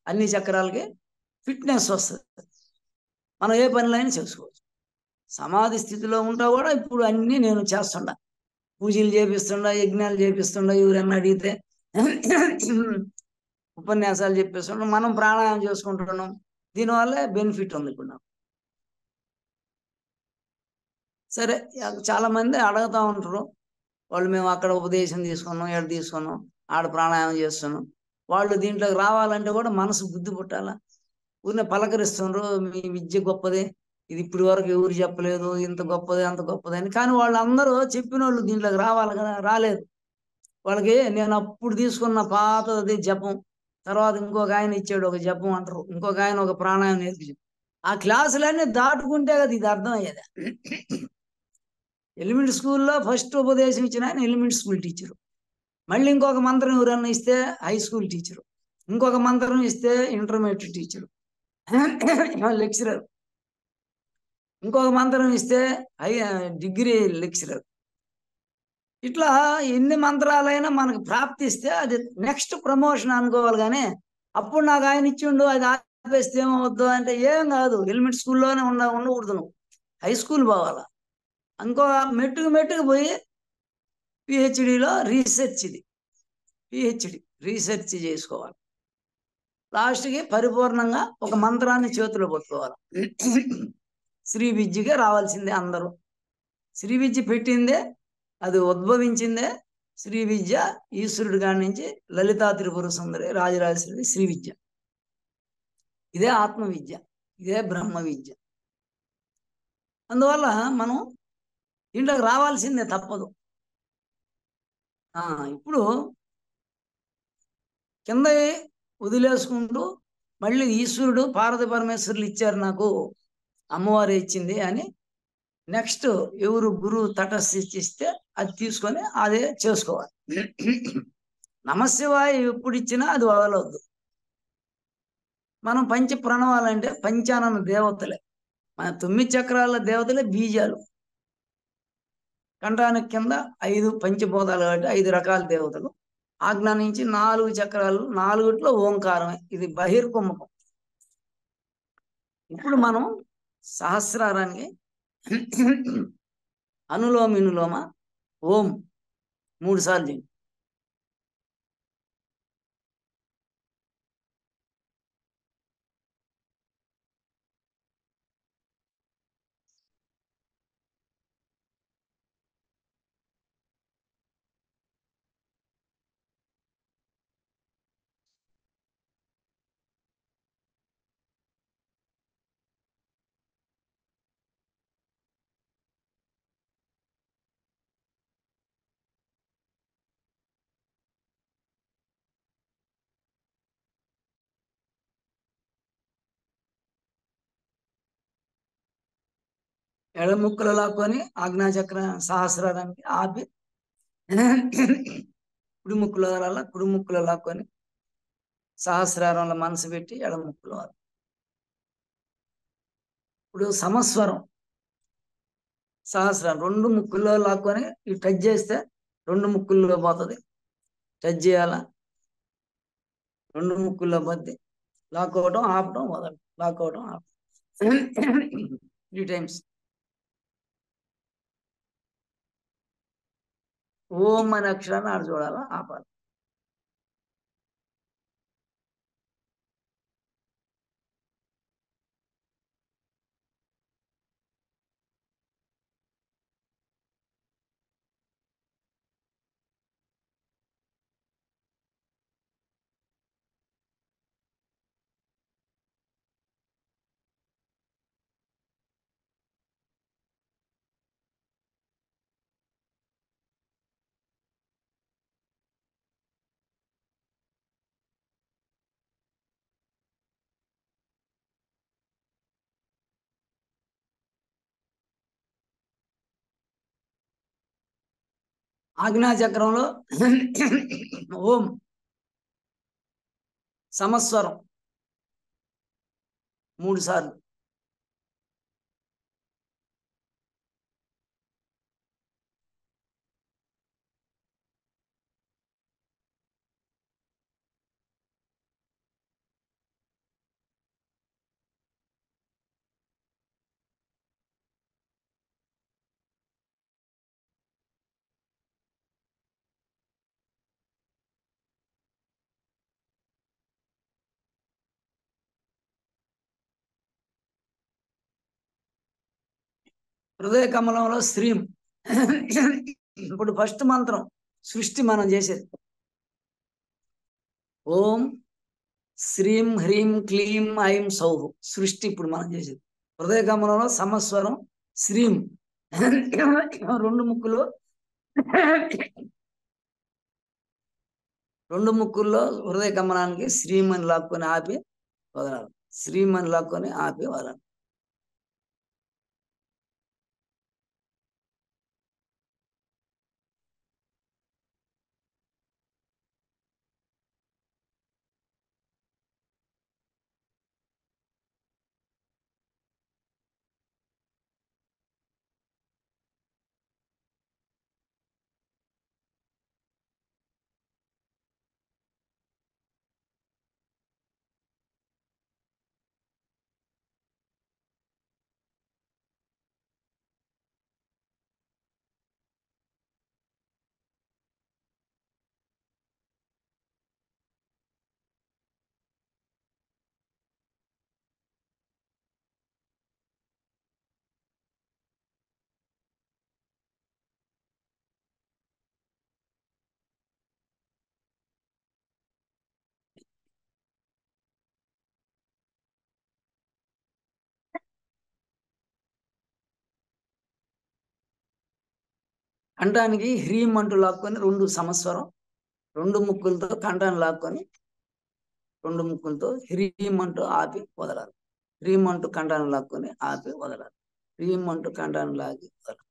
అన్ని చక్రాలకి ఫిట్నెస్ వస్తుంది, మనం ఏ పనులైనా చేసుకోవచ్చు. సమాధి స్థితిలో ఉంటా కూడా ఇప్పుడు అన్నీ నేను చేస్తుండా, పూజలు చేపిస్తుండా, యజ్ఞాలు చేపిస్తుండా, ఎవరన్నా అడిగితే ఉపన్యాసాలు చెప్పిస్తుంటాం, మనం ప్రాణాయామం చేసుకుంటున్నాం. దీనివల్ల బెనిఫిట్ ఉంది ఇప్పుడు నాకు. సరే, చాలా మంది అడుగుతూ ఉంటారు, వాళ్ళు మేము అక్కడ ఉపదేశం తీసుకున్నాం, ఇక్కడ తీసుకున్నాం, ఆడ ప్రాణాయామం చేస్తున్నాం. వాళ్ళు దీంట్లోకి రావాలంటే కూడా మనసు బుద్ధి పుట్టాలా. ఊరినే పలకరిస్తుండ్రు, మీ విద్య గొప్పది, ఇది ఇప్పటి వరకు ఎవరు చెప్పలేదు, ఇంత గొప్పది అంత గొప్పది అని. కానీ వాళ్ళందరూ చెప్పిన వాళ్ళు దీంట్లోకి రావాలి కదా, రాలేదు. వాళ్ళకి నేను అప్పుడు తీసుకున్న పాతది జపం, తర్వాత ఇంకొక ఆయన ఇచ్చాడు ఒక జపం అంటారు, ఇంకొక ఆయన ఒక ప్రాణాయామం నేర్పించాడు. ఆ క్లాసులన్నీ దాటుకుంటే కదా ఇది అర్థం అయ్యేది. ఎలిమెంట్ స్కూల్లో ఫస్ట్ ఉపదేశం ఇచ్చిన ఆయన ఎలిమెంట్ స్కూల్ టీచరు, మళ్ళీ ఇంకొక మంత్రం ఎవరన్నా ఇస్తే హై స్కూల్ టీచరు, ఇంకొక మంత్రం ఇస్తే ఇంటర్మీడియట్ టీచరు, లెక్చరర్, ఇంకొక మంత్రం ఇస్తే డిగ్రీ లెక్చరర్. ఇట్లా ఎన్ని మంత్రాలైనా మనకు ప్రాప్తిస్తే అది నెక్స్ట్ ప్రమోషన్ అనుకోవాలి. కానీ అప్పుడు నాకు ఆయన ఇచ్చిండు, అది ఆపేస్తే ఏమవద్దు అంటే ఏం కాదు, ఎలిమెంట్ స్కూల్లోనే ఉండకూడదు, నువ్వు హై స్కూల్ పోవాలా. ఇంకో మెట్టుకు పోయి పిహెచ్డిలో పిహెచ్డి రీసెర్చ్ చేసుకోవాలి. లాస్ట్కి పరిపూర్ణంగా ఒక మంత్రాన్ని చేతిలో పట్టుకోవాలి. శ్రీ విద్యకే రావాల్సిందే అందరూ. శ్రీ విద్య పెట్టిందే, అది ఉద్భవించిందే శ్రీ విద్య, ఈశ్వరుడి కాడి నుంచి లలితా త్రిపుర సుందరి రాజరాజేశ్వరి శ్రీ విద్య. ఇదే ఆత్మ విద్య, ఇదే బ్రహ్మ విద్య. అందువల్ల మనం దీంట్లోకి రావాల్సిందే, తప్పదు. ఇప్పుడు కింద వదిలేసుకుంటూ మళ్ళీ ఈశ్వరుడు పార్వతి పరమేశ్వరులు ఇచ్చారు నాకు, అమ్మవారు ఇచ్చింది అని నెక్స్ట్ ఎవరు గురువు తటస్థిస్తే అది తీసుకొని అదే చేసుకోవాలి. నమశివాయ ఎప్పుడు ఇచ్చినా అది వదలవద్దు. మనం పంచ ప్రణవాలంటే పంచానన దేవతలే, మన 9 చక్రాల దేవతలే బీజాలు. కంఠానికి కింద 5 పంచభూతాలు కాబట్టి 5 రకాల దేవతలు. ఆజ్ఞ నుంచి 4 చక్రాలు, 4ట్లో ఓంకారమే, ఇది బహిర్కుంభకం. ఇప్పుడు మనం సహస్రారానికి అనులోమ ఓం 3 సార్లు. ఎడమ ముక్కులో లాక్కొని ఆజ్ఞాచక్ర సహస్రారానికి ఆపి కుడి ముక్కులో లాక్కొని సహస్రారంలో మనసు పెట్టి ఎడమ ముక్కులో ఇప్పుడు సమస్వరం సహస్రం రెండు ముక్కుల్లో లాక్కొని ఇవి టచ్ చేస్తే రెండు ముక్కుల్లో పోతుంది. టచ్ చేయాల, రెండు ముక్కుల్లో పోద్ది. లాక్ అవ్వటం ఆపటం వదలటం, లాక్ అవ్వటం ఆపటం 3 times. ఓం అనే అక్షరాన్ని ఆడ చూడాలా, ఆపాలి. ఆజ్ఞాచక్రంలో ఓం సమస్వరం 3 సార్లు. హృదయ కమలంలో శ్రీం. ఇప్పుడు ఫస్ట్ మంత్రం సృష్టి మనం చేసేది. ఓం శ్రీం హ్రీం క్లీం ఐం సౌహ్ సృష్టి ఇప్పుడు మనం చేసేది. హృదయ కమలంలో సమస్వరం శ్రీం. రెండు ముక్కులు రెండు ముక్కుల్లో హృదయ కమలానికి శ్రీమని లాక్కొని ఆపి వదలాలి. శ్రీమని లాక్కొని ఆపి వదలాలి. కంఠానికి హ్రీం అంటూ లాక్కొని రెండు సమస్వరం రెండు ముక్కులతో కంఠాన్ని లాక్కొని రెండు ముక్కులతో హ్రీం అంటూ ఆపి వదలాలి. హ్రీం అంటూ కంఠాన్ని లాక్కొని ఆపి వదలాలి. హ్రీం అంటూ కంఠాన్ని లాగి వదలాలి.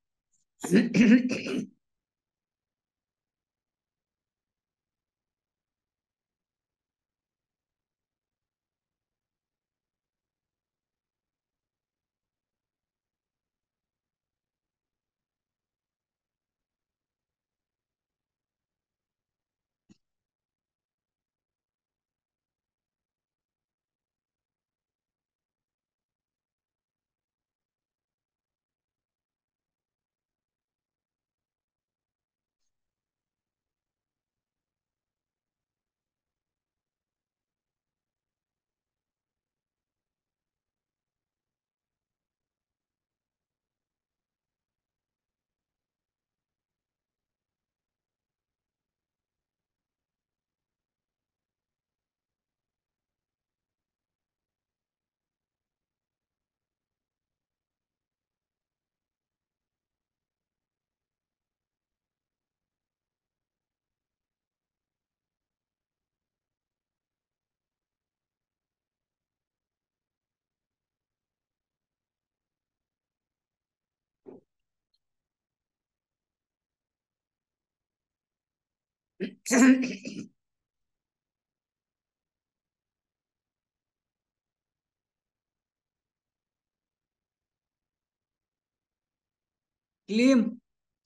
క్లీం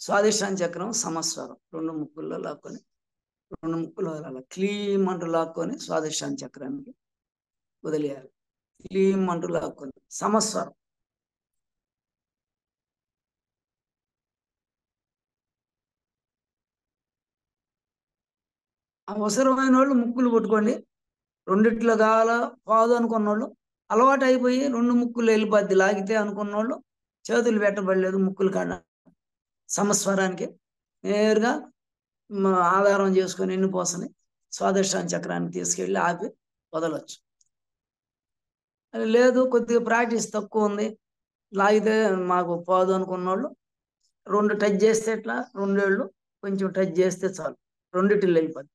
స్వాదిష్టాన చక్రం సమస్వరం. రెండు ముక్కుల్లో లాక్కొని రెండు ముక్కులు వదలాలి. క్లీం అంటూ లాక్కొని స్వాదిష్టాన చక్రానికి వదిలేయాలి. క్లీం అంటూ లాక్కొని సమస్వరం. అవసరమైన వాళ్ళు ముక్కులు కొట్టుకోండి. రెండిట్లో కావాలా కాదు అనుకున్న వాళ్ళు, అలవాటు అయిపోయి రెండు ముక్కులు వెళ్ళిపోద్ది లాగితే అనుకున్న వాళ్ళు చేతులు పెట్టబడలేదు ముక్కులు కాడ సమస్వరానికి నేరుగా ఆధారం చేసుకొని ఎన్ని పోసని స్వాదిష్టాన చక్రాన్ని తీసుకెళ్ళి ఆపి వదలొచ్చు. లేదు కొద్దిగా ప్రాక్టీస్ తక్కువ ఉంది, లాగితే మాకు పోదు అనుకున్న వాళ్ళు రెండు టచ్ చేస్తే ఎట్లా, రెండేళ్ళు కొంచెం టచ్ చేస్తే చాలు, రెండిటిల్లో వెళ్ళిపోద్ది.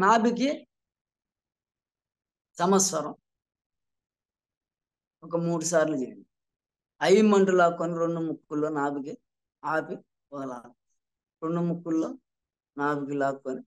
నాభికి సమస్వరం ఒక 3 సార్లు చేయండి. మంటూ లాక్కొని రెండు ముక్కుల్లో నాభికి ఆపి వదలాలి. రెండు ముక్కుల్లో నాభికి లాక్కొని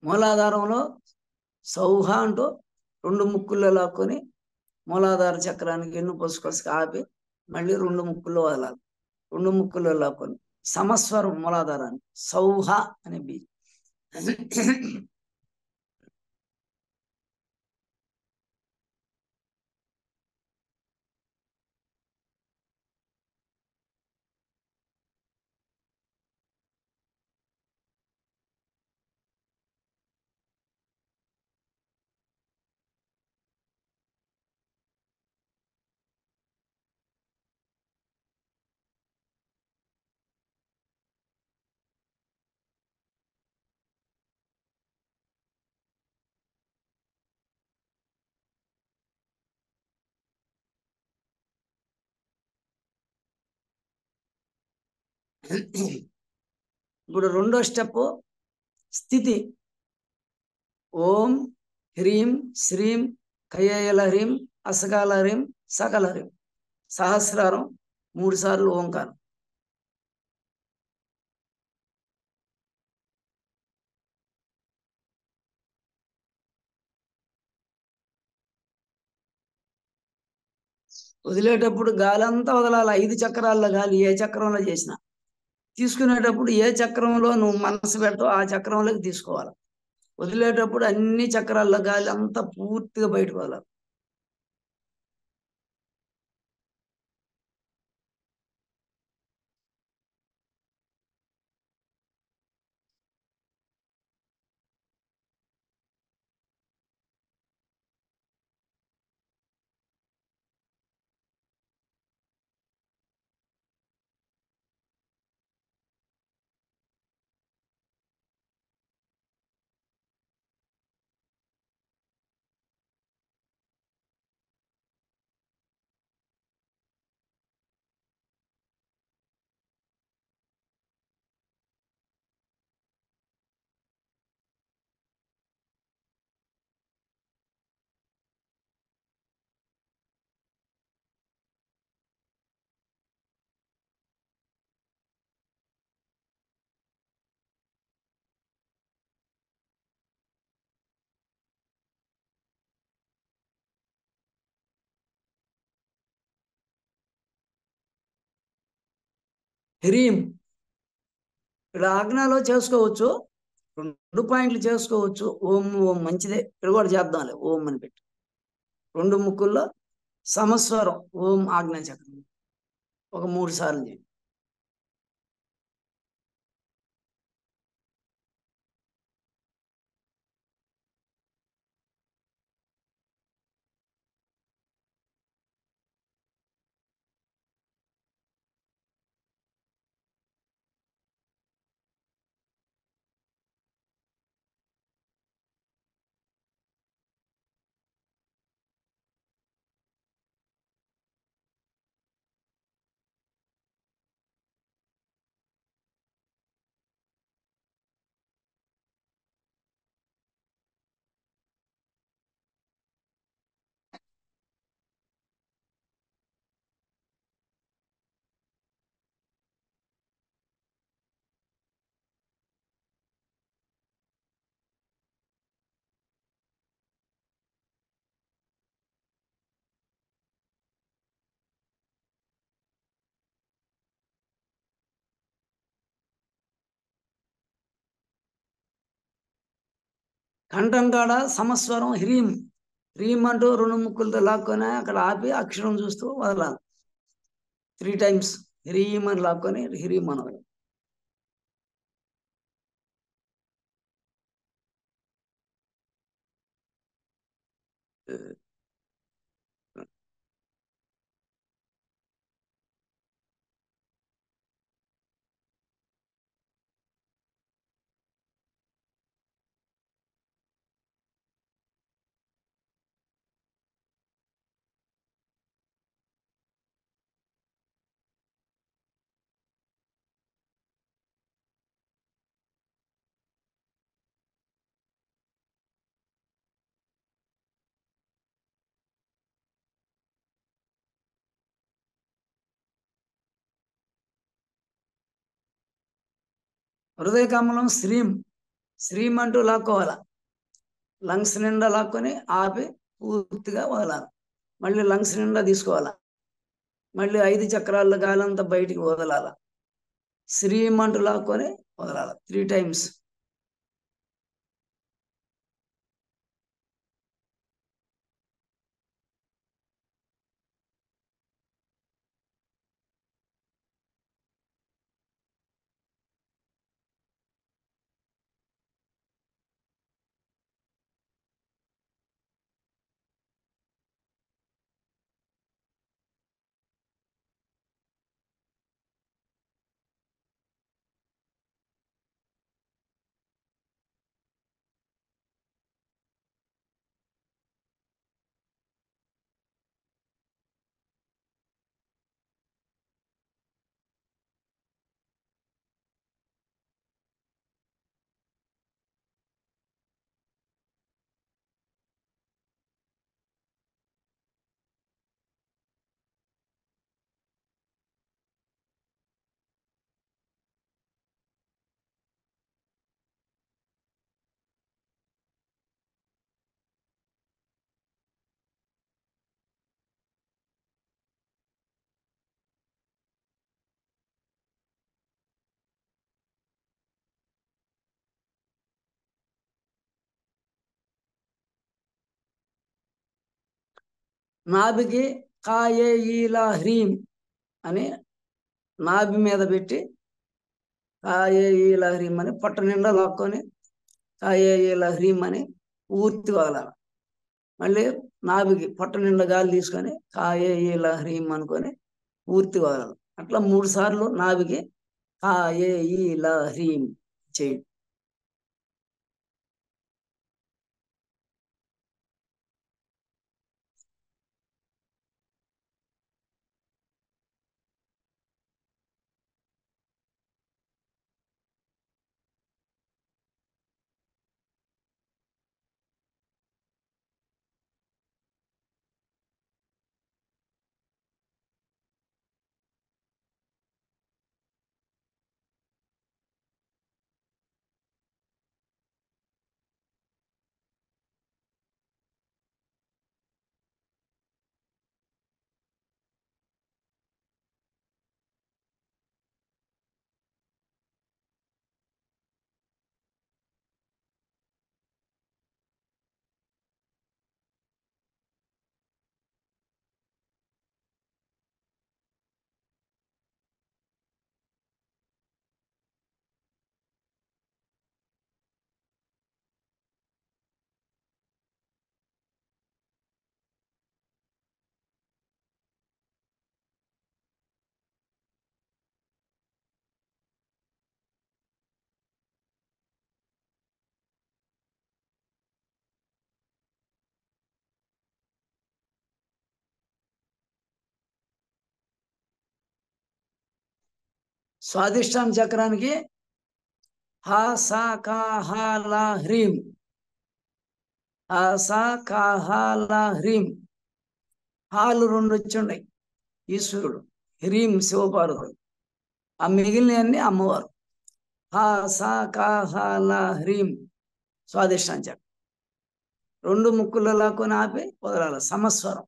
మూలాధారంలో సౌహ అంటూ రెండు ముక్కుల్లో లాక్కొని మూలాధార చక్రానికి ఎన్ను పొసుకొసుకు ఆపి మళ్ళీ రెండు ముక్కుల్లో వదలాలి. రెండు ముక్కుల్లో లాక్కొని సమస్వరం మూలాధారాన్ని సౌహ అనే బీజం. ఇప్పుడు రెండో స్టెప్ స్థితి. ఓం హ్రీం శ్రీం కయ్యల హ్రీం అసకాల హ్రీం సకల హ్రీం సహస్రారం 3 సార్లు ఓంకారం. వదిలేటప్పుడు గాలి అంతా వదలాలి. 5 చక్రాల్లో గాలి ఏ చక్రంలో చేసినా, తీసుకునేటప్పుడు ఏ చక్రంలో నువ్వు మనసు పెట్టో ఆ చక్రంలోకి తీసుకోవాలి. వదిలేటప్పుడు అన్ని చక్రాల్లో గాలి అంతా పూర్తిగా బయటకు వదలాలి. హ్రీం ఇక్కడ ఆజ్ఞలో చేసుకోవచ్చు, 2 పాయింట్లు చేసుకోవచ్చు. ఓం ఓం మంచిదే, ఇక్కడ కూడా చేద్దాంలే. ఓం అని పెట్టి 2 ముక్కుల్లో సమస్వరం ఓం ఆజ్ఞా చక్రం ఒక 3 సార్లు చేయండి. కంఠం కాడ సమస్వరం హ్రీం. హ్రీం అంటూ 2 ముక్కులతో లాక్కొని అక్కడ ఆపి అక్షరం చూస్తూ వదలాలి. 3 టైమ్స్ హ్రీం అని లాక్కొని హ్రీం అని వదలాలి. హృదయ కమలం శ్రీం. శ్రీం అంటూ లాక్కోవాలి. లంగ్స్ నిండా లాక్కొని ఆపి పూర్తిగా వదలాలి. మళ్ళీ లంగ్స్ నిండా తీసుకోవాలి. మళ్ళీ 5 చక్రాల గాలంతా బయటికి వదలాలి. శ్రీం అంటూ లాక్కొని వదలాలి 3 టైమ్స్. నాభికి కాయే ఈలా హ్రీం అని నాభి మీద పెట్టి కాయే ఈలా హ్రీం అని పొట్ట నిండా లాక్కొని కాయే ఈలా హ్రీం అని పూర్తి వదలాలి. మళ్ళీ నాభికి పొట్ట నిండా గాలి తీసుకొని కాయే ఈలా హ్రీం అనుకొని పూర్తి వదలాలి. అట్లా 3 సార్లు నాభికి కాయే ఈలా హ్రీం చేయండి. స్వాదిష్టాన చక్రానికి హ స క హ ల హ్రీం, హ స క హ ల హ్రీం. హాలు 2 వచ్చుండయి ఈశ్వరుడు, హ్రీం శివపార్వతుడు, ఆ మిగిలినవన్నీ అమ్మవారు. హ స క హ ల హ్రీం స్వాదిష్టాన చక్రం. 2 ముక్కుల్లో లాక్కొని ఆపి వదలాలి, సమస్వరం.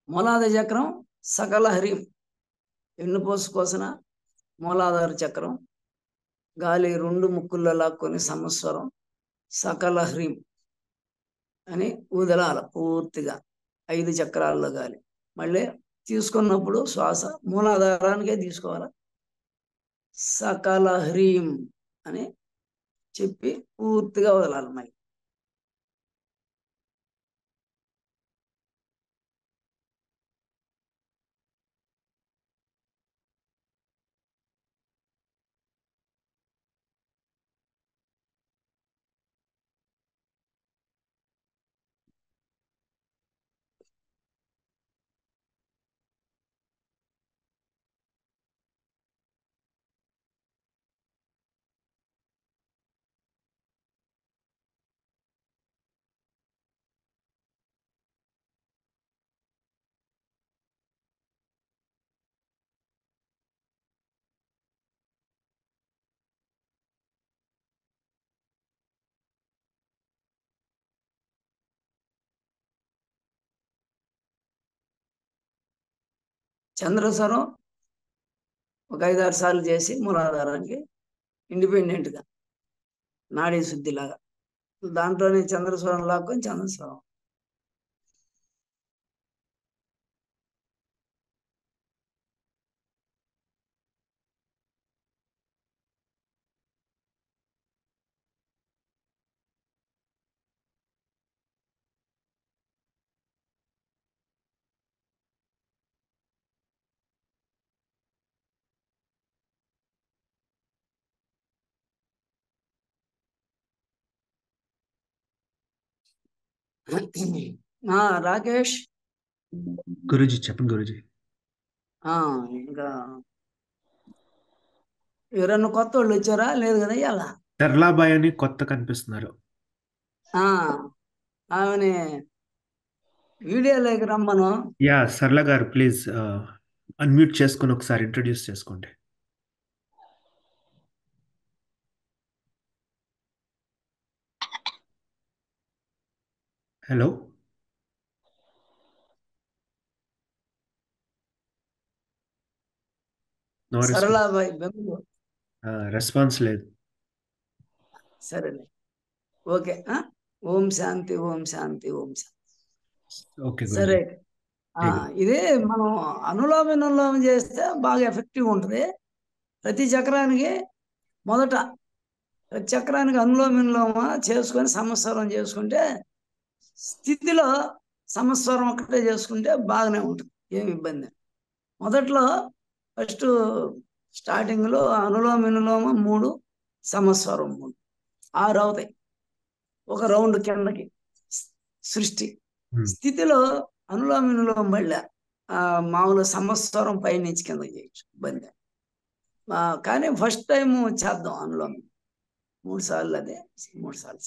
మూలాధార చక్రం సకల హ్రీం, వెన్నుపూస కోసిన మూలాధార చక్రం. గాలి 2 ముక్కుల్లో లాక్కొని సమస్వరం సకల హ్రీం అని ఊదలాల పూర్తిగా 5 చక్రాల్లో గాలి. మళ్ళీ తీసుకున్నప్పుడు శ్వాస మూలాధారానికే తీసుకోవాలి. సకల హ్రీం అని చెప్పి పూర్తిగా వదలాలి. మళ్ళీ చంద్రస్వరం ఒక 5-6 సార్లు చేసి మూలాధారానికి ఇండిపెండెంట్గా నాడీ శుద్ధిలాగా దాంట్లోనే చంద్రస్వరం లాక్కొని చంద్రస్వరం. రాకేష్, గురూజీ చెప్పండి గురూజీ. ఇంకా ఎవరన్నా కొత్త వాళ్ళు వచ్చారా? లేదు కదా ఇవాళ. తర్లాబాయ్ అని కొత్త కనిపిస్తున్నారు. ఆమెని వీడియోలోకి రమ్మను. యా సరళ గారు ప్లీజ్ అన్మ్యూట్ చేసుకొని ఒకసారి ఇంట్రొడ్యూస్ చేసుకోండి. Hello, no Saralabai Bengaluru. Response లేదు. సరేలే, ఓకే. ఓం శాంతి, ఓం శాంతి, ఓం శాంతి. ఓకే సరే, గురూజీ. ఇదే మనం అనులోమ విలోమం చేస్తే బాగా ఎఫెక్టివ్ ఉంటుంది. ప్రతి చక్రానికి మొదట ప్రతి చక్రానికి అనులోమ విలోమ చేసుకొని సంవత్సరం చేసుకుంటే స్థితిలో సంవత్సరం ఒకటే చేసుకుంటే బాగానే ఉంటుంది, ఏమి ఇబ్బంది. మొదట్లో ఫస్ట్ స్టార్టింగ్లో అనులోమ విలోమ 3, సంవత్సరం 3, 6 అవుతాయి ఒక రౌండ్ కిందకి. సృష్టి స్థితిలో అనులోమ విలోమ మళ్ళీ మామూలు సంవత్సరం పైనుంచి కిందకి చేయొచ్చు, ఇబ్బంది. కానీ ఫస్ట్ టైం చేద్దాం అనులోమ 3 సార్లు, అదే 3 సార్లు.